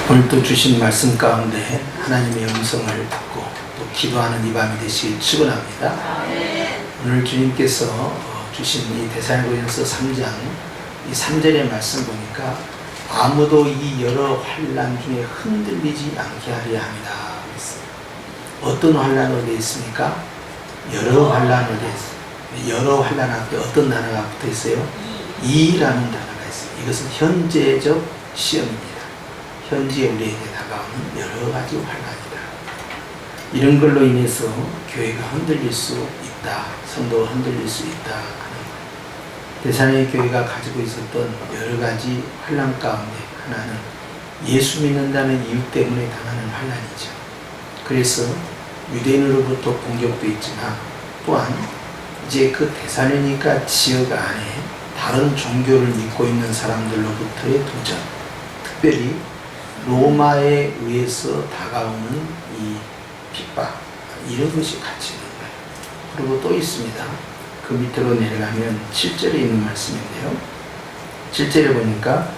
오늘 또 주신 말씀 가운데 하나님의 음성을 듣고 또 기도하는 이 밤이 되시길 축원합니다. 오늘 주님께서 주신 이 데살로니가서 3장 이 3절의 말씀 보니까 아무도 이 여러 환난 중에 흔들리지 않게 하려 합니다. 어떤 환난으로 되어 있습니까? 여러 환난으로 되어 있습니다. 여러 환난 앞에 어떤 단어가 붙어 있어요? 이라는 단어가 있어요. 이것은 현재적 시험입니다. 현재 우리에게 다가오는 여러 가지 환난이다. 이런 걸로 인해서 교회가 흔들릴 수 있다. 성도가 흔들릴 수 있다 하는 거예요. 데살로니가 교회가 가지고 있었던 여러 가지 환난 가운데 하나는 예수 믿는다는 이유 때문에 당하는 환난이죠. 그래서 유대인으로부터 공격도 있지만 또한 이제 그 데살로니가 지역 안에 다른 종교를 믿고 있는 사람들로부터의 도전, 특별히 로마에 의해서 다가오는 이 핍박, 이런 것이 같이 있는 거예요. 그리고 또 있습니다. 그 밑으로 내려가면 7절에 있는 말씀인데요. 7절에 보니까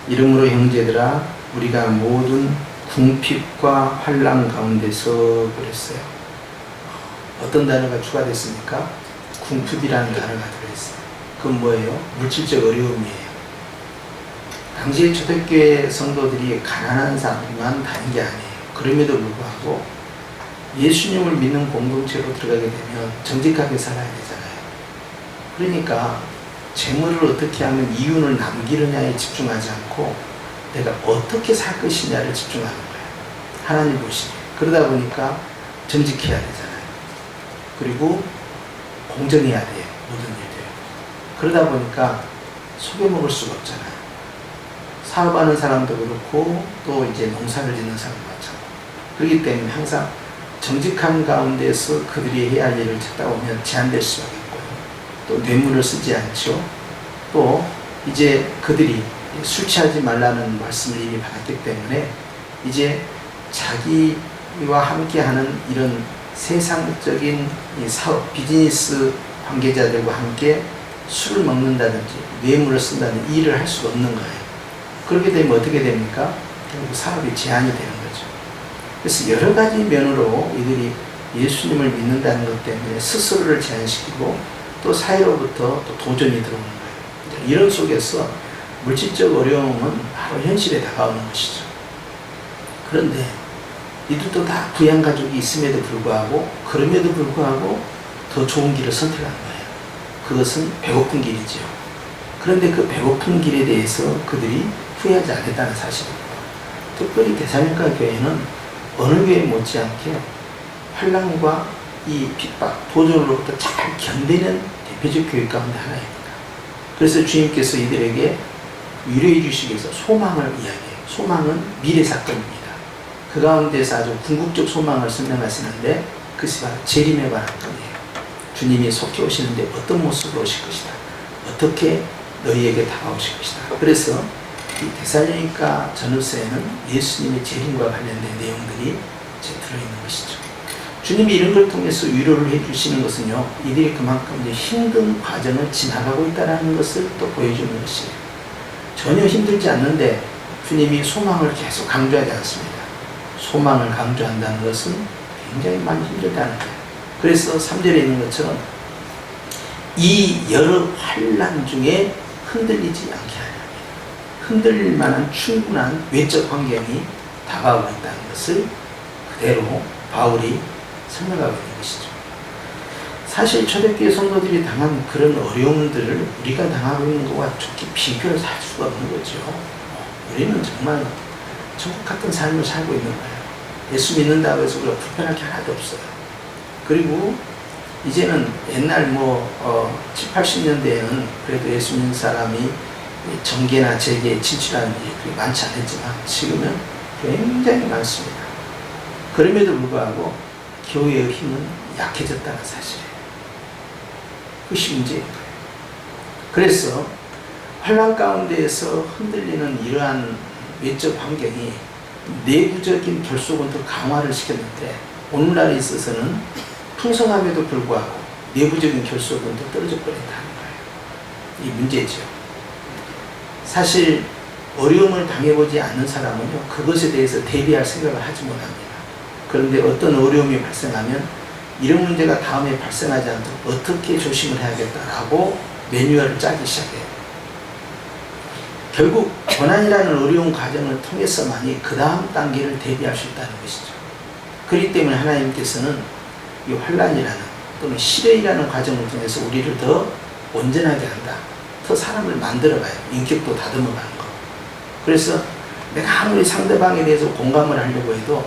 이러므로 형제들아 우리가 모든 궁핍과 환난 가운데서 그랬어요. 어떤 단어가 추가됐습니까? 궁핍이라는 단어가 들어있어요. 그건 뭐예요? 물질적 어려움이에요. 당시의 초대교회 성도들이 가난한 사람만 다닌 게 아니에요. 그럼에도 불구하고 예수님을 믿는 공동체로 들어가게 되면 정직하게 살아야 되잖아요. 그러니까 재물을 어떻게 하면 이윤을 남기느냐에 집중하지 않고 내가 어떻게 살 것이냐를 집중하는 거예요. 하나님 보시기에. 그러다 보니까 정직해야 되잖아요. 그리고 공정해야 돼요. 모든 일들이. 그러다 보니까 속여먹을 수가 없잖아요. 사업하는 사람도 그렇고 또 이제 농사를 짓는 사람도 마찬가지고. 그렇기 때문에 항상 정직한 가운데서 그들이 해야 할 일을 찾다 보면 제한될 수밖에 없고요. 또 뇌물을 쓰지 않죠. 또 이제 그들이 술 취하지 말라는 말씀을 이미 받았기 때문에 이제 자기와 함께하는 이런 세상적인 이 사업, 비즈니스 관계자들과 함께 술을 먹는다든지 뇌물을 쓴다든지 일을 할 수가 없는 거예요. 그렇게 되면 어떻게 됩니까? 결국 사업이 제한이 되는 거죠. 그래서 여러 가지 면으로 이들이 예수님을 믿는다는 것 때문에 스스로를 제한시키고 또 사회로부터 또 도전이 들어오는 거예요. 이런 속에서 물질적 어려움은 바로 현실에 다가오는 것이죠. 그런데 이들도 다 부양 가족이 있음에도 불구하고 그럼에도 불구하고 더 좋은 길을 선택한 거예요. 그것은 배고픈 길이죠. 그런데 그 배고픈 길에 대해서 그들이 후회하지 않았다는 사실입니다. 특별히 데살로니가 교회는 어느 교회 못지않게 환난과 이 핍박, 도전으로부터 잘 견디는 대표적 교회 가운데 하나입니다. 그래서 주님께서 이들에게 위로해 주시기 위해서 소망을 이야기해요. 소망은 미래 사건입니다. 그 가운데서 아주 궁극적 소망을 설명하시는데 그것이 바로 재림에 관한 것이에요. 주님이 속히 오시는데 어떤 모습으로 오실 것이다. 어떻게 너희에게 다가오실 것이다. 그래서 이 데살로니가 전후서에는 예수님의 재림과 관련된 내용들이 들어있는 것이죠. 주님이 이런 걸 통해서 위로를 해주시는 것은요, 이들이 그만큼 이제 힘든 과정을 지나가고 있다는 것을 또 보여주는 것이에요. 전혀 힘들지 않는데 주님이 소망을 계속 강조하지 않습니다. 소망을 강조한다는 것은 굉장히 많이 힘들다는 거예요. 그래서 3절에 있는 것처럼 이 여러 환난 중에 흔들리지 않게 하려 합니다. 흔들릴 만한 충분한 외적 환경이 다가오고 있다는 것을 그대로 바울이 설명하고 있는 것이죠. 사실 초대교회 성도들이 당한 그런 어려움들을 우리가 당하고 있는 것과 좋게 비교를 할 수가 없는 거죠. 우리는 정말 천국 같은 삶을 살고 있는 거예요. 예수 믿는다고 해서 우리가 불편할 게 하나도 없어요. 그리고 이제는 옛날 7, 80년대에는 그래도 예수 믿는 사람이 정계나 재계에 진출하는 일이 그렇게 많지 않았지만 지금은 굉장히 많습니다. 그럼에도 불구하고 교회의 힘은 약해졌다는 사실이에요. 그것이 문제인 거예요. 그래서 환난 가운데에서 흔들리는 이러한 외적 환경이 내부적인 결속은 더 강화를 시켰는데 오늘날에 있어서는 풍성함에도 불구하고 내부적인 결속은 더 떨어져 버린다는 거예요. 이 문제죠. 사실 어려움을 당해보지 않는 사람은요, 그것에 대해서 대비할 생각을 하지 못합니다. 그런데 어떤 어려움이 발생하면 이런 문제가 다음에 발생하지 않도록 어떻게 조심을 해야겠다라고 매뉴얼을 짜기 시작해요. 결국 고난이라는 어려운 과정을 통해서만이 그 다음 단계를 대비할 수 있다는 것이죠. 그렇기 때문에 하나님께서는 이 환난이라는 또는 시련이라는 과정을 통해서 우리를 더 온전하게 한다. 더 사람을 만들어가요. 인격도 다듬어가는 거. 그래서 내가 아무리 상대방에 대해서 공감을 하려고 해도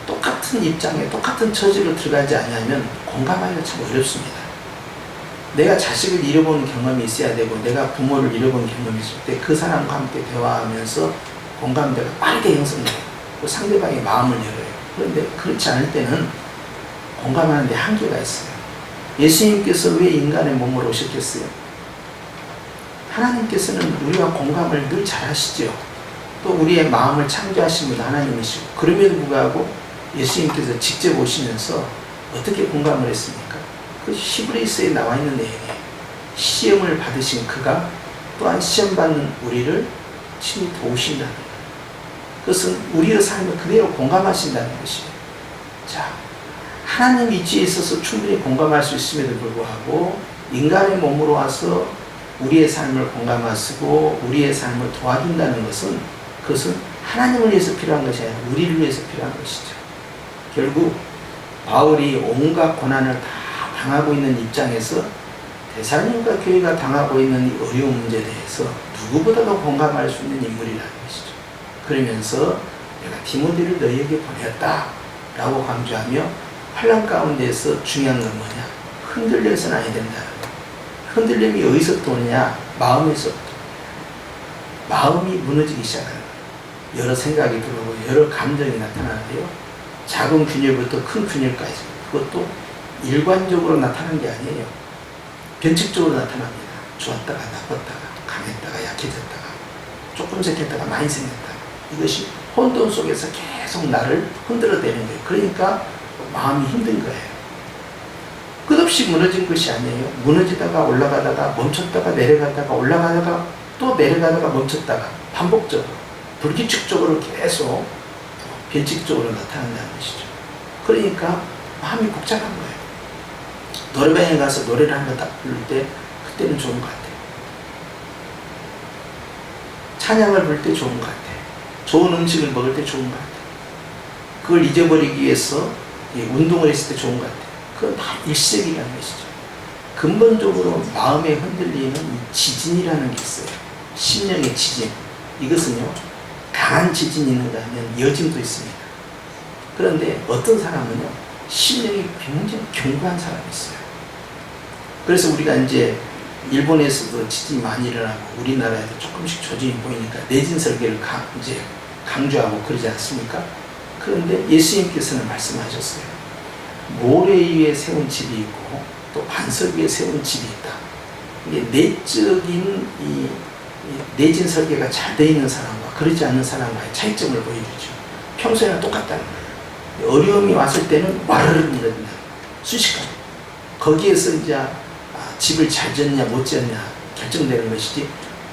똑같은 입장에 똑같은 처지로 들어가지 않으면 공감하기가 참 어렵습니다. 내가 자식을 잃어본 경험이 있어야 되고 내가 부모를 잃어본 경험이 있을 때 그 사람과 함께 대화하면서 공감대가 빠르게 형성돼요. 상대방의 마음을 열어요. 그런데 그렇지 않을 때는 공감하는 데 한계가 있어요. 예수님께서 왜 인간의 몸으로 오셨겠어요? 하나님께서는 우리와 공감을 늘 잘하시죠. 또 우리의 마음을 창조하신 분도 하나님이시고, 그럼에도 불구하고 예수님께서 직접 오시면서 어떻게 공감을 했습니까? 그 히브리서에 나와 있는 내용에 시험을 받으신 그가 또한 시험받는 우리를 친히 도우신다는 거예요. 그것은 우리의 삶을 그대로 공감하신다는 것이에요. 자, 하나님 이치에 있어서 충분히 공감할 수 있음에도 불구하고 인간의 몸으로 와서 우리의 삶을 공감하시고 우리의 삶을 도와준다는 것은, 그것은 하나님을 위해서 필요한 것이 아니라 우리를 위해서 필요한 것이죠. 결국 바울이 온갖 고난을 다 당하고 있는 입장에서 데살로니가 교회가 당하고 있는 이 어려운 문제에 대해서 누구보다도 공감할 수 있는 인물이라는 것이죠. 그러면서 내가 디모데를 너희에게 보냈다 라고 강조하며, 환난 가운데서 중요한 건 뭐냐? 흔들려서는 아니 된다는 거예요. 흔들림이 어디서부터 오느냐? 마음에서부터. 마음이 무너지기 시작하는 거예요. 여러 생각이 들어오고 여러 감정이 나타나는데요, 작은 균열부터 큰 균열까지, 그것도 일관적으로 나타나는 게 아니에요. 변칙적으로 나타납니다. 좋았다가 나빴다가, 강했다가 약해졌다가, 조금 생겼다가 많이 생겼다가, 이것이 혼돈 속에서 계속 나를 흔들어대는 거예요. 그러니까 마음이 힘든 거예요. 끝없이 무너진 것이 아니에요. 무너지다가 올라가다가 멈췄다가 내려가다가 올라가다가 또 내려가다가 멈췄다가 반복적으로 불규칙적으로 계속 변칙적으로 나타난다는 것이죠. 그러니까 마음이 복잡한 거예요. 노래방에 가서 노래를 한번 딱 부를 때 그때는 좋은 것 같아요. 찬양을 부를 때 좋은 것 같아요. 좋은 음식을 먹을 때 좋은 것 같아요. 그걸 잊어버리기 위해서 운동을 했을 때 좋은 것 같아요. 그건 다 일시적이라는 것이죠. 근본적으로 마음에 흔들리는 이 지진이라는 게 있어요. 심령의 지진. 이것은요, 강한 지진이 있는가 하면 여짐도 있습니다. 그런데 어떤 사람은요, 심령이 굉장히 견고한 사람이 있어요. 그래서 우리가 이제 일본에서도 지진이 많이 일어나고 우리나라에도 조금씩 조짐이 보이니까 내진 설계를 이제 강조하고 그러지 않습니까? 그런데 예수님께서는 말씀하셨어요. 모래 위에 세운 집이 있고 또 반석 위에 세운 집이 있다. 이게 내적인 이 내진 설계가 잘 되어 있는 사람과 그렇지 않는 사람과의 차이점을 보여주죠. 평소에는 똑같다는 거예요. 어려움이 왔을 때는 와르르 무너진다. 순식간에. 거기에서 이제 집을 잘 지었냐 못 지었냐 결정되는 것이지,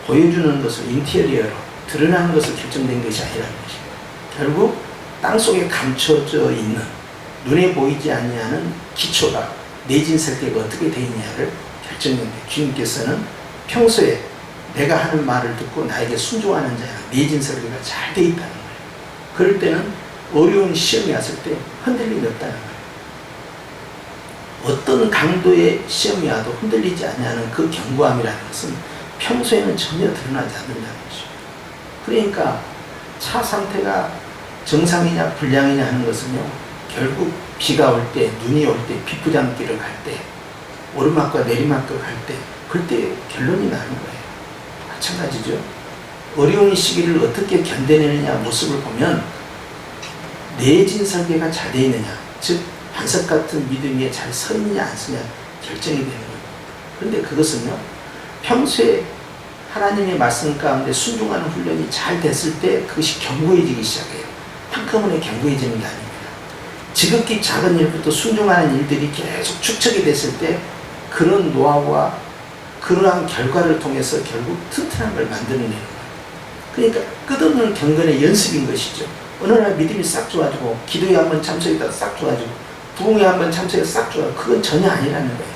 보여주는 것을 인테리어로 드러나는 것을 결정된 것이 아니라는 것이에요. 결국 땅속에 감춰져 있는 눈에 보이지 아니하는 기초가, 내진 설계가 어떻게 되어 있냐를 결정했는데, 주님께서는 평소에 내가 하는 말을 듣고 나에게 순종하는 자는 내진 설계가 잘 되어 있다는 거예요. 그럴 때는 어려운 시험이 왔을 때 흔들림이 없다는 거예요. 어떤 강도의 시험이 와도 흔들리지 않냐는 그 견고함이라는 것은 평소에는 전혀 드러나지 않는다는 것이죠. 그러니까 차 상태가 정상이냐 불량이냐 하는 것은요, 결국 비가 올 때, 눈이 올 때, 비부장길을 갈 때, 오르막과 내리막을 갈 때, 그때 결론이 나는 거예요. 마찬가지죠. 어려운 시기를 어떻게 견뎌내느냐 모습을 보면 내진 설계가 잘 되어 있느냐, 즉 반석 같은 믿음 위에 잘 서 있느냐 안 서느냐 결정이 되는 거예요. 그런데 그것은요, 평소에 하나님의 말씀 가운데 순종하는 훈련이 잘 됐을 때 그것이 견고해지기 시작해요. 한꺼번에 견고해지는 게 아닙니다. 지극히 작은 일부터 순종하는 일들이 계속 축적이 됐을 때 그런 노하우와 그러한 결과를 통해서 결국 튼튼한 걸 만들어내는 거예요. 그러니까 끝없는 경건의 연습인 것이죠. 어느 날 믿음이 싹 좋아지고 기도에 한번 참석했다가 싹 좋아지고 부흥에 한번 참석해서 싹 좋아지고 그건 전혀 아니라는 거예요.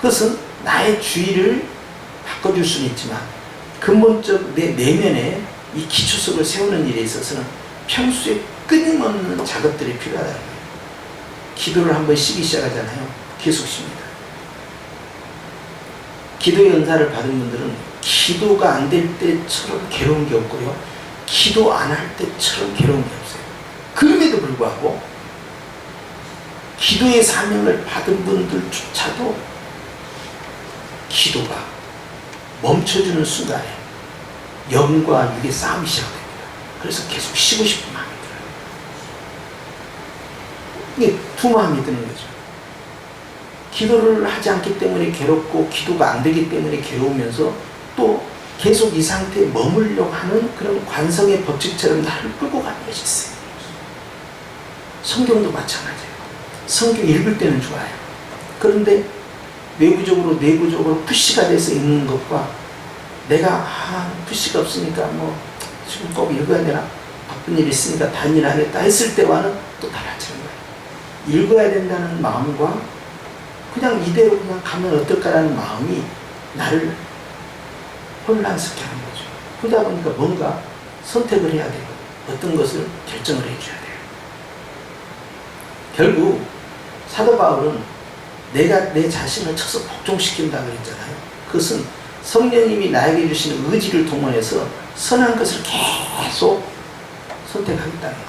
그것은 나의 주의를 바꿔줄 수는 있지만 근본적 내 내면에 이 기초석을 세우는 일에 있어서는 평소에 끊임없는 작업들이 필요하다는 거예요. 기도를 한번 쉬기 시작하잖아요. 계속 쉽니다. 기도의 은사를 받은 분들은 기도가 안 될 때처럼 괴로운 게 없고요. 기도 안 할 때처럼 괴로운 게 없어요. 그럼에도 불구하고 기도의 사명을 받은 분들조차도 기도가 멈춰주는 순간에 영과 육의 싸움이 시작됩니다. 그래서 계속 쉬고 싶은 마음이 들어요. 이게 두 마음이 드는 거죠. 기도를 하지 않기 때문에 괴롭고 기도가 안 되기 때문에 괴로우면서 또 계속 이 상태에 머물려고 하는 그런 관성의 법칙처럼 나를 끌고 가는 것이 있어요. 성경도 마찬가지예요. 성경 읽을 때는 좋아요. 그런데 외부적으로 내부적으로 푸시가 돼서 읽는 것과 내가 푸시가 없으니까 뭐 지금 꼭 읽어야 되나 바쁜 일이 있으니까 단일 하겠다 했을 때와는 또 달라지는 거예요. 읽어야 된다는 마음과 그냥 이대로 그냥 가면 어떨까라는 마음이 나를 혼란스럽게 하는 거죠. 그러다 보니까 뭔가 선택을 해야 되고 어떤 것을 결정을 해줘야 돼요. 결국 사도 바울은 내가 내 자신을 쳐서 복종시킨다 그랬잖아요. 그것은 성령님이 나에게 주시는 의지를 동원해서 선한 것을 계속 선택하겠다는 거예요.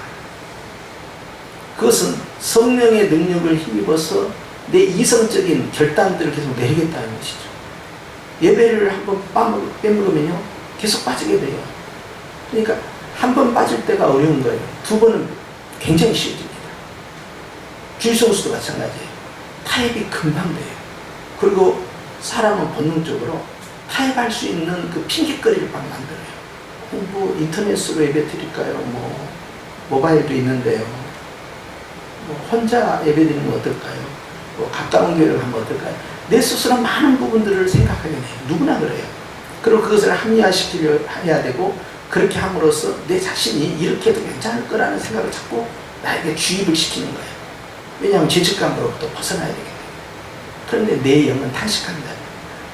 그것은 성령의 능력을 힘입어서 내 이성적인 결단들을 계속 내리겠다는 것이죠. 예배를 한번 빼먹으면요 계속 빠지게 돼요. 그러니까 한 번 빠질 때가 어려운 거예요. 두 번은 굉장히 쉬워집니다. 주일성수도 마찬가지예요. 타협이 금방 돼요. 그리고 사람은 본능적으로 타협할 수 있는 그 핑계거리를 막 만들어요. 뭐 인터넷으로 예배 드릴까요? 뭐 모바일도 있는데요. 뭐 혼자 예배 드리는 건 어떨까요? 뭐 가까운 교회를 가면 어떨까요? 내 스스로 많은 부분들을 생각하게 돼요. 누구나 그래요. 그리고 그것을 합리화시키려 해야 되고 그렇게 함으로써 내 자신이 이렇게 해도 괜찮을 거라는 생각을 자꾸 나에게 주입을 시키는 거예요. 왜냐하면 죄책감으로부터 벗어나야 되기 때문에. 그런데 내 영은 탄식한다.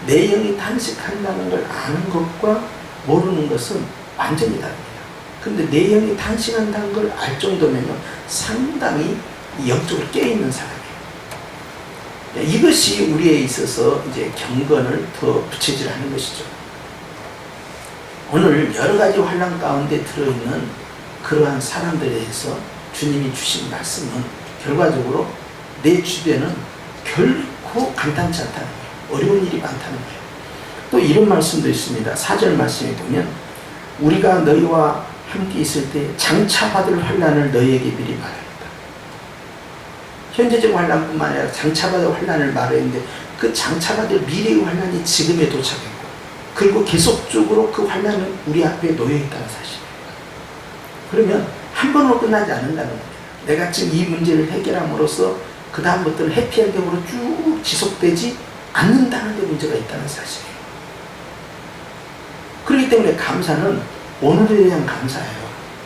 내 영이 탄식한다는 걸 아는 것과 모르는 것은 완전히 다릅니다. 그런데 내 영이 탄식한다는 걸 알 정도면 상당히 영적으로 깨어있는 사람이에요. 이것이 우리에 있어서 이제 경건을 더 부채질하는 것이죠. 오늘 여러 가지 환난 가운데 들어있는 그러한 사람들에 대해서 주님이 주신 말씀은 결과적으로 내 주변은 결코 간단치 않다는 거예요. 어려운 일이 많다는 거예요. 또 이런 말씀도 있습니다. 4절 말씀에 보면 우리가 너희와 함께 있을 때 장차받을 환난을 너희에게 미리 말하였다. 현재적 환난뿐만 아니라 장차받을 환난을 말했는데 그 장차받을 미래의 환난이 지금에 도착했고 그리고 계속적으로 그 환난은 우리 앞에 놓여있다는 사실입니다. 그러면 한 번으로 끝나지 않는다는 겁니다. 내가 지금 이 문제를 해결함으로써 그 다음부터는 해피엔딩으로 쭉 지속되지 않는다는 데 문제가 있다는 사실이에요. 그렇기 때문에 감사는 오늘에 대한 감사예요.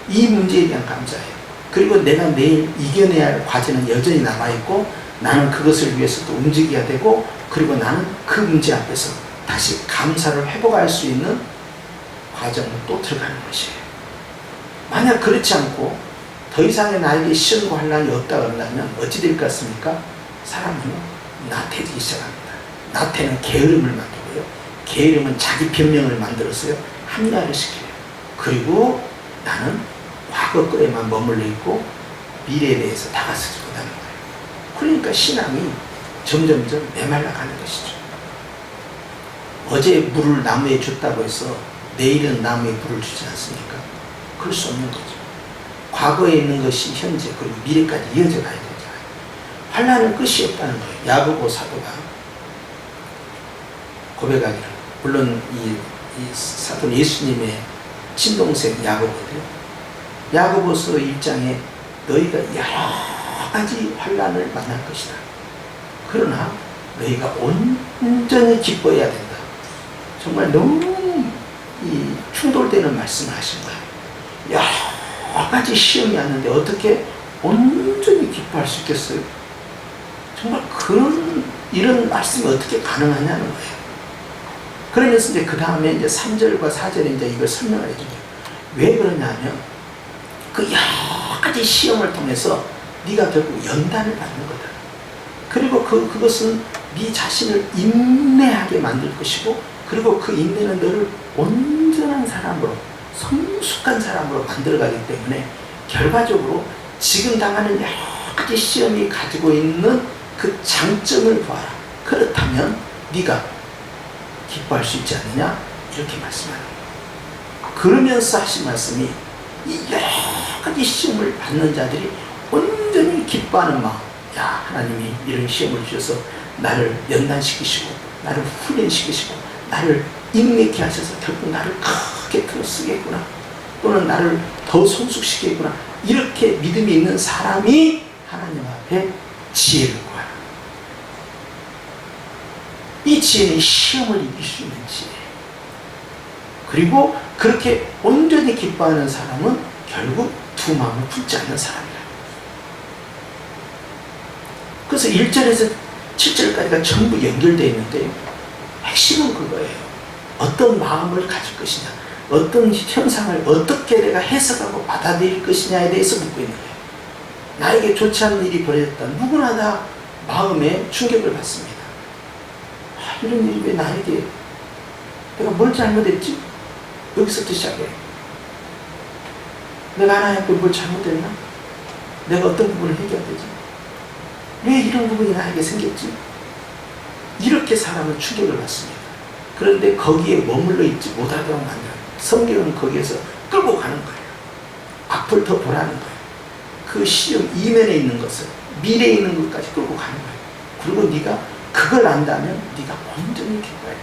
이 문제에 대한 감사예요. 그리고 내가 내일 이겨내야 할 과제는 여전히 남아있고 나는 그것을 위해서 또 움직여야 되고 그리고 나는 그 문제 앞에서 다시 감사를 회복할 수 있는 과정을 또 들어가는 것이에요. 만약 그렇지 않고 더 이상의 나에게 시험과 환난이 없다 그런다면 어찌 될 것 같습니까? 사람은 나태해지기 시작합니다. 나태는 게으름을 만들고요. 게으름은 자기 변명을 만들었어요. 합리화를 시켜요. 그리고 나는 과거 거에만 머물러 있고 미래에 대해서 다가서지 못하는 거예요. 그러니까 신앙이 점점점 메말라가는 것이죠. 어제 물을 나무에 줬다고 해서 내일은 나무에 물을 주지 않습니까? 그럴 수 없는 거죠. 과거에 있는 것이 현재 그리고 미래까지 이어져 가야 되잖아요. 환난은 끝이 없다는 거예요. 야고보 사도가 고백하기를, 물론 이 사도 예수님의 친동생 야고보도요. 야고보서 1장에 너희가 여러 가지 환난을 만날 것이다. 그러나 너희가 온전히 기뻐해야 된다. 정말 너무 이 충돌되는 말씀을 하신 거예요. 여러 가지 시험이 왔는데 어떻게 온전히 기뻐할 수 있겠어요? 정말 이런 말씀이 어떻게 가능하냐는 거예요. 그러면서 이제 그 다음에 이제 3절과 4절에 이제 이걸 설명을 해줘요. 왜 그러냐면 그 여러 가지 시험을 통해서 네가 결국 연단을 받는 거다. 그리고 그것은 네 자신을 인내하게 만들 것이고, 그리고 그 인내는 너를 온전한 사람으로, 성숙한 사람으로 만들어가기 때문에 결과적으로 지금 당하는 여러 가지 시험이 가지고 있는 그 장점을 보아라. 그렇다면 네가 기뻐할 수 있지 않느냐, 이렇게 말씀하는 거예요. 그러면서 하신 말씀이 이 여러 가지 시험을 받는 자들이 온전히 기뻐하는 마음. 야, 하나님이 이런 시험을 주셔서 나를 연단시키시고 나를 훈련시키시고 나를 인내케 하셔서 결국 나를 크게 들어쓰겠구나, 또는 나를 더 성숙시키겠구나, 이렇게 믿음이 있는 사람이 하나님 앞에 지혜를 구하라. 이 지혜는 시험을 이길 수 있는 지혜. 그리고 그렇게 온전히 기뻐하는 사람은 결국 두 마음을 품지 않는 사람이다. 그래서 1절에서 7절까지가 전부 연결되어 있는데요, 핵심은 그거예요. 어떤 마음을 가질 것이냐, 어떤 현상을 어떻게 내가 해석하고 받아들일 것이냐에 대해서 묻고 있는 거예요. 나에게 좋지 않은 일이 벌어졌다. 누구나 다 마음에 충격을 받습니다. 이런 일이 왜 나에게, 내가 뭘 잘못했지? 여기서부터 시작해요. 내가 하나님 앞에 뭘 잘못했나? 내가 어떤 부분을 해결해야 되지? 왜 이런 부분이 나에게 생겼지? 이렇게 사람은 충격을 받습니다. 그런데 거기에 머물러 있지 못하도록 만들어요. 성경은 거기에서 끌고 가는 거예요. 앞을 더 보라는 거예요. 그 시험 이면에 있는 것을, 미래에 있는 것까지 끌고 가는 거예요. 그리고 네가 그걸 안다면 네가 온전히 기뻐해요.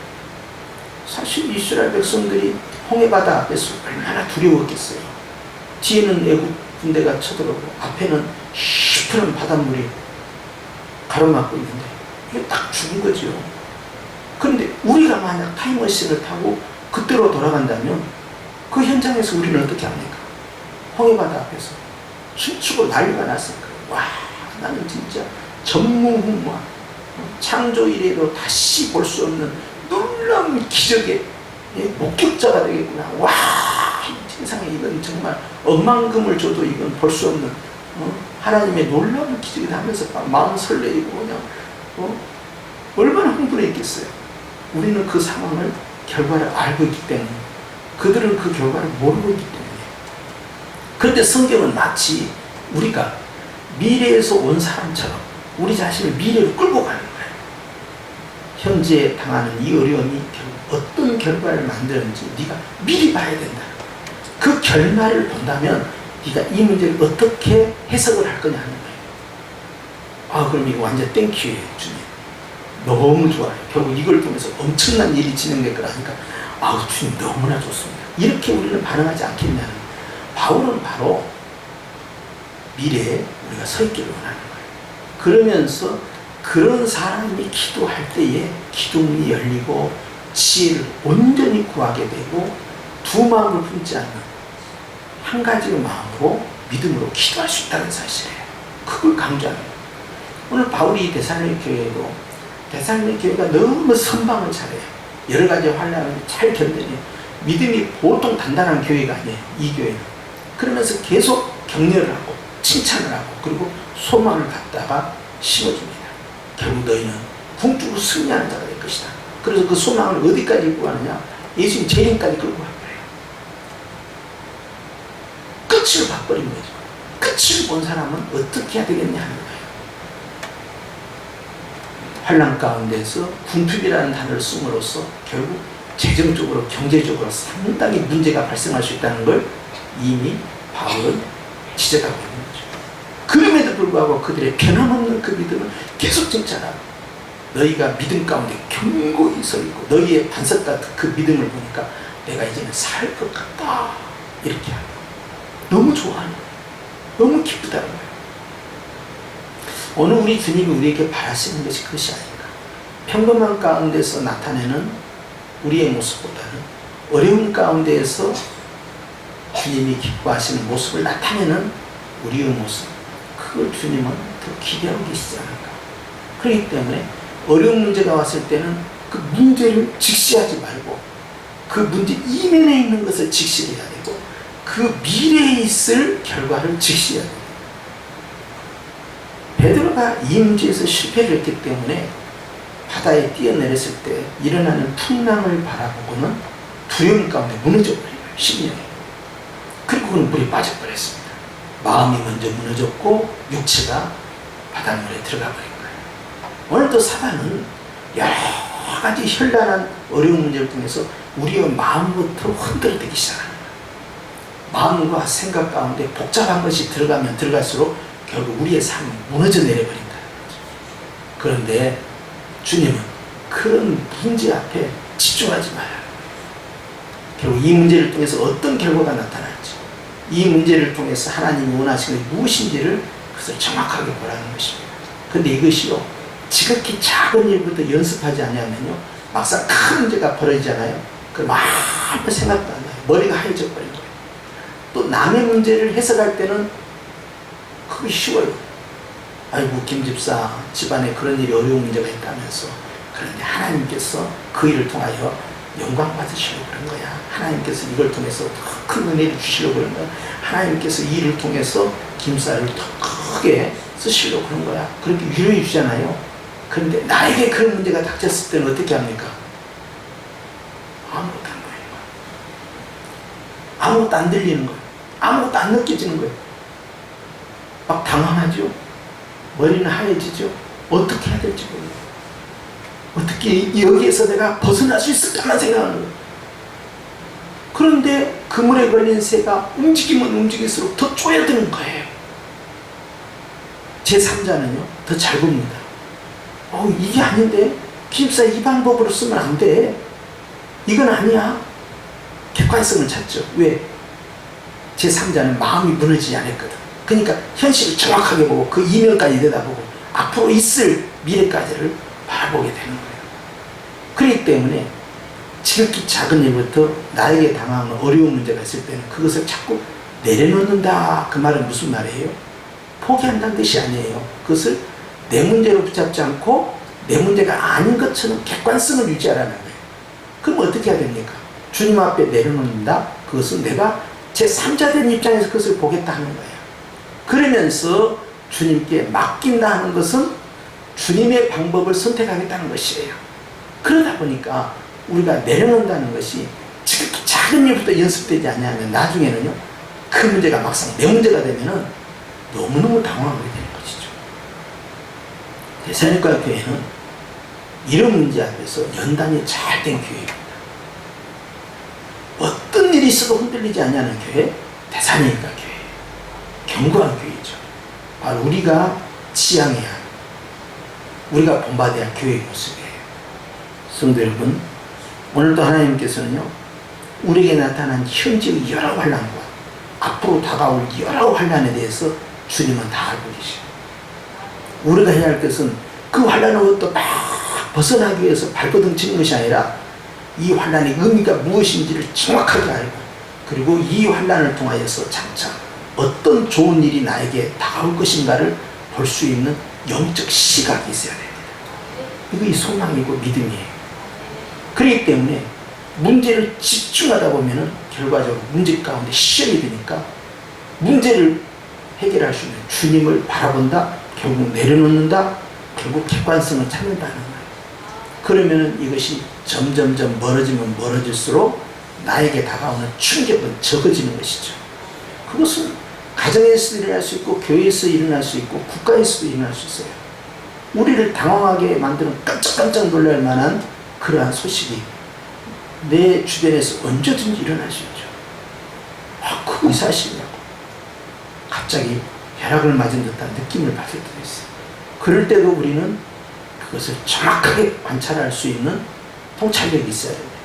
사실 이스라엘 백성들이 홍해바다 앞에서 얼마나 두려웠겠어요. 뒤에는 애국 군대가 쳐들어오고 앞에는 시퍼런 바닷물이 가로막고 있는데 이게 딱 죽은 거죠. 그런데 우리가 만약 타임머신을 타고 그때로 돌아간다면 그 현장에서 우리는 어떻게 합니까? 홍해바다 앞에서 춤추고 난리가 났을 거예요. 와, 나는 진짜 전무후무한 창조 이래로 다시 볼 수 없는 놀라운 기적의 목격자가 되겠구나. 와, 세상에 이건 정말 억만금을 줘도 이건 볼 수 없는 하나님의 놀라운 기적이다 하면서 마음 설레이고 그냥 얼마나 흥분했겠어요. 우리는 그 상황을, 결과를 알고 있기 때문에, 그들은 그 결과를 모르고 있기 때문에. 그런데 성경은 마치 우리가 미래에서 온 사람처럼 우리 자신을 미래로 끌고 가는 거예요. 현재 당하는 이 어려움이 어떤 결과를 만드는지 네가 미리 봐야 된다. 그 결말을 본다면 네가 이 문제를 어떻게 해석을 할 거냐 하는 거예요. 아, 그럼 이거 완전 땡큐예요, 주님. 너무 좋아요. 결국 이걸 통해서 엄청난 일이 진행될 거라니까, 아우, 주님 너무나 좋습니다. 이렇게 우리는 반응하지 않겠냐는 거예요. 바울은 바로 미래에 우리가 서 있기를 원하는 거예요. 그러면서 그런 사람이 기도할 때에 기도문이 열리고 지혜를 온전히 구하게 되고 두 마음을 품지 않는 한 가지의 마음으로, 믿음으로 기도할 수 있다는 사실이에요. 그걸 강조하는 거예요. 오늘 바울이 데살로니가 교회도, 데살로니가 교회가 너무 선방을 잘해요. 여러 가지 환난을 잘 견뎌내요. 믿음이 보통 단단한 교회가 아니에요, 이 교회는. 그러면서 계속 격려를 하고 칭찬을 하고 그리고 소망을 갖다가 심어줍니다. 결국 너희는 궁극적으로 승리하는 자가 될 것이다. 그래서 그 소망을 어디까지 구하느냐? 예수님 재림까지 끌고 갈 거예요. 끝을 봐버린 거죠. 끝을 본 사람은 어떻게 해야 되겠냐 하는 거예요. 환난 가운데서 궁핍이라는 단어를 씀으로써 결국 재정적으로, 경제적으로 상당히 문제가 발생할 수 있다는 걸 이미 바울은 지적하고 있는 거죠. 그럼에도 불구하고 그들의 변함없는 그 믿음은 계속 칭찬하고, 너희가 믿음 가운데 견고히 서 있고 너희의 반석 같은 그 믿음을 보니까 내가 이제는 살 것 같다, 이렇게 하고 너무 좋아하는 거예요. 너무 기쁘다는 거예요. 오늘 우리 주님이 우리에게 바라시는 것이 그것이 아닌가. 평범한 가운데서 나타내는 우리의 모습보다는 어려운 가운데에서 주님이 기뻐하시는 모습을 나타내는 우리의 모습, 그걸 주님은 더 기대하고 계시지 않을까. 그렇기 때문에 어려운 문제가 왔을 때는 그 문제를 직시하지 말고 그 문제 이면에 있는 것을 직시해야 되고 그 미래에 있을 결과를 직시해야 됩니다. 베드로가 이 문제에서 실패를 했기 때문에 바다에 뛰어내렸을 때 일어나는 풍랑을 바라보고는 두려움 가운데 무너져버린 거예요. 10년에. 그리고 그는 물에 빠져버렸습니다. 마음이 먼저 무너졌고 육체가 바닷물에 들어가 버린 거예요. 오늘도 사단은 여러 가지 현란한 어려운 문제를 통해서 우리의 마음부터 흔들어대기 시작합니다. 마음과 생각 가운데 복잡한 것이 들어가면 들어갈수록 결국 우리의 삶이 무너져 내려버린다는 거죠. 그런데 주님은 그런 문제 앞에 집중하지 말아요. 결국 이 문제를 통해서 어떤 결과가 나타날지, 이 문제를 통해서 하나님이 원하시는 것이 무엇인지를 그것을 정확하게 보라는 것입니다. 그런데 이것이요, 지극히 작은 일부터 연습하지 않으면요, 막상 큰 문제가 벌어지잖아요. 그럼 아무 생각도 안 나요. 머리가 하얘져 버린 거예요. 또 남의 문제를 해석할 때는 그게 쉬워요. 아이고 김 집사 집안에 그런 일이 어려운 문제가 있다면서. 그런데 하나님께서 그 일을 통하여 영광 받으시려고 그런 거야. 하나님께서 이걸 통해서 더 큰 은혜를 주시려고 그런 거야. 하나님께서 이 일을 통해서 김사를 더 크게 쓰시려고 그런 거야. 그렇게 위로해 주잖아요. 그런데 나에게 그런 문제가 닥쳤을 때는 어떻게 합니까? 아무것도 안 보이는 거야. 아무것도 안 들리는 거야. 아무것도 안 느껴지는 거야. 막 당황하죠. 머리는 하얘지죠. 어떻게 해야 될지 모르겠어요. 어떻게 여기에서 내가 벗어날 수 있을까만 생각하는 거예요. 그런데 그물에 걸린 새가 움직이면 움직일수록 더 쪼여드는 거예요. 제3자는요 더 잘 봅니다. 이게 아닌데 기집사 이 방법으로 쓰면 안 돼. 이건 아니야. 객관성을 찾죠. 왜? 제3자는 마음이 무너지지 않았거든. 그러니까 현실을 정확하게 보고 그 이면까지 내다보고 앞으로 있을 미래까지를 바라보게 되는 거예요. 그렇기 때문에 지극히 작은 일부터 나에게 당하는 어려운 문제가 있을 때는 그것을 자꾸 내려놓는다. 그 말은 무슨 말이에요? 포기한다는 뜻이 아니에요. 그것을 내 문제로 붙잡지 않고 내 문제가 아닌 것처럼 객관성을 유지하라는 거예요. 그럼 어떻게 해야 됩니까? 주님 앞에 내려놓는다. 그것은 내가 제3자 된 입장에서 그것을 보겠다 하는 거예요. 그러면서 주님께 맡긴다 하는 것은 주님의 방법을 선택하겠다는 것이에요. 그러다 보니까 우리가 내려놓는다는 것이 지극히 작은 일부터 연습되지 않냐면 나중에는요, 그 문제가 막상 내 문제가 되면은 너무너무 당황하게 되는 것이죠. 대사님과 교회는 이런 문제 앞에서 연단이 잘 된 교회입니다. 어떤 일이 있어도 흔들리지 않냐는 교회, 대사님과 교회, 견고한 교회죠. 바로 우리가 지향해야 하는, 우리가 본받아야 할 교회의 모습이에요. 성도 여러분, 오늘도 하나님께서는요, 우리에게 나타난 현재의 여러 환난과 앞으로 다가올 여러 환난에 대해서 주님은 다 알고 계시고, 우리가 해야 할 것은 그 환난으로부터 막 벗어나기 위해서 발버둥 치는 것이 아니라 이 환난의 의미가 무엇인지를 정확하게 알고, 그리고 이 환난을 통하여서 장차 어떤 좋은 일이 나에게 다가올 것인가를 볼 수 있는 영적 시각이 있어야 됩니다. 이거 이 소망이고 믿음이에요. 그렇기 때문에 문제를 집중하다 보면은 결과적으로 문제 가운데 시험이 되니까 문제를 해결할 수 있는 주님을 바라본다, 결국 내려놓는다, 결국 객관성을 찾는다는 거예요. 그러면은 이것이 점점점 멀어지면 멀어질수록 나에게 다가오는 충격은 적어지는 것이죠. 그것은 가정에서 일어날 수 있고, 교회에서 일어날 수 있고, 국가에서도 일어날 수 있어요. 우리를 당황하게 만드는 깜짝깜짝 놀랄 만한 그러한 소식이 내 주변에서 언제든지 일어날 수 있죠. 그거 사실이냐고. 갑자기 벼락을 맞은 듯한 느낌을 받을 때도 있어요. 그럴 때도 우리는 그것을 정확하게 관찰할 수 있는 통찰력이 있어야 됩니다.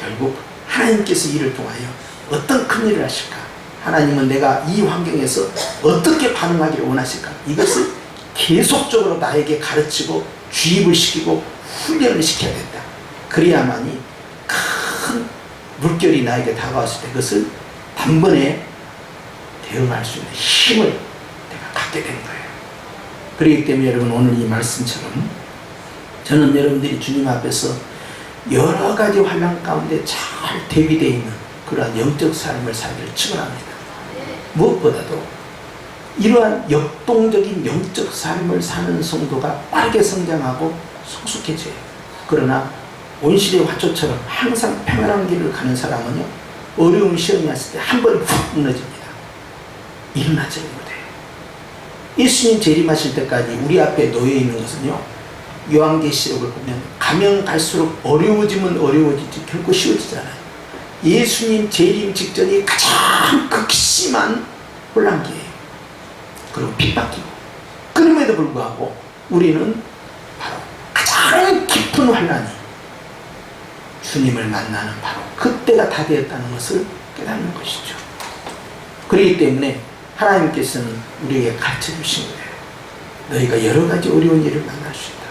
결국 하나님께서 이를 통하여 어떤 큰 일을 하실까? 하나님은 내가 이 환경에서 어떻게 반응하기를 원하실까? 이것을 계속적으로 나에게 가르치고 주입을 시키고 훈련을 시켜야 된다. 그래야만이 큰 물결이 나에게 다가왔을 때 그것을 단번에 대응할 수 있는 힘을 내가 갖게 된 거예요. 그렇기 때문에 여러분, 오늘 이 말씀처럼 저는 여러분들이 주님 앞에서 여러 가지 환난 가운데 잘 대비되어 있는 그러한 영적 삶을 살기를 축원합니다. 무엇보다도 이러한 역동적인 영적 삶을 사는 성도가 빠르게 성장하고 성숙해져요. 그러나 온실의 화초처럼 항상 평안한 길을 가는 사람은요, 어려운 시험이 왔을 때 한 번에 훅 무너집니다. 일어나지 못해요. 예수님 재림하실 때까지 우리 앞에 놓여 있는 것은요, 요한계시록을 보면 가면 갈수록 어려워지면 어려워지지 결코 쉬워지잖아요. 예수님 재림 직전이 가장 극심한 혼란기예요. 그리고 핍박이고, 그럼에도 불구하고 우리는 바로 가장 깊은 환난이 주님을 만나는 바로 그때가 다 되었다는 것을 깨닫는 것이죠. 그렇기 때문에 하나님께서는 우리에게 가르쳐 주신 거예요. 너희가 여러 가지 어려운 일을 만날 수 있다.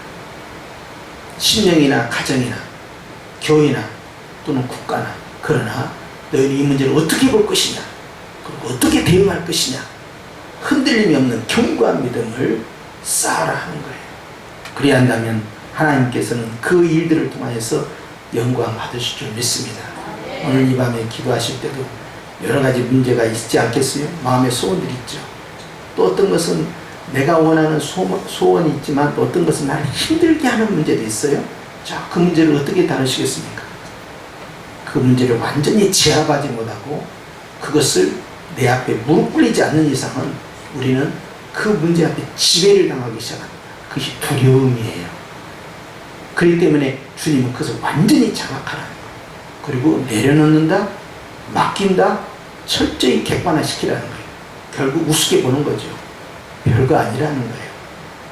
신령이나 가정이나 교회나 또는 국가나, 그러나 너희는 이 문제를 어떻게 볼 것이냐, 그리고 어떻게 대응할 것이냐, 흔들림이 없는 견고한 믿음을 쌓아라 하는 거예요. 그래야 한다면 하나님께서는 그 일들을 통하여서 영광 받으실 줄 믿습니다. 오늘 이 밤에 기도하실 때도 여러 가지 문제가 있지 않겠어요? 마음의 소원들이 있죠. 또 어떤 것은 내가 원하는 소원이 있지만 또 어떤 것은 나를 힘들게 하는 문제도 있어요. 자, 그 문제를 어떻게 다루시겠습니까? 그 문제를 완전히 제압하지 못하고 그것을 내 앞에 무릎 꿇리지 않는 이상은 우리는 그 문제 앞에 지배를 당하기 시작합니다. 그것이 두려움이에요. 그렇기 때문에 주님은 그것을 완전히 장악하라는 거예요. 그리고 내려놓는다, 맡긴다, 철저히 객관화시키라는 거예요. 결국 우습게 보는 거죠. 별거 아니라는 거예요.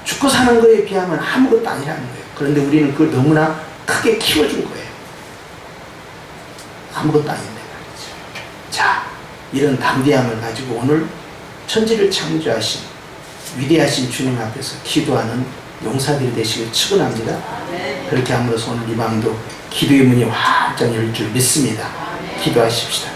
죽고 사는 거에 비하면 아무것도 아니라는 거예요. 그런데 우리는 그걸 너무나 크게 키워준 거예요. 아무것도 아닌데 말이죠. 자, 이런 담대함을 가지고 오늘 천지를 창조하신 위대하신 주님 앞에서 기도하는 용사들이 되시길 축원합니다. 그렇게 함으로써 오늘 이 밤도 기도의 문이 활짝 열릴 줄 믿습니다. 기도하십시다.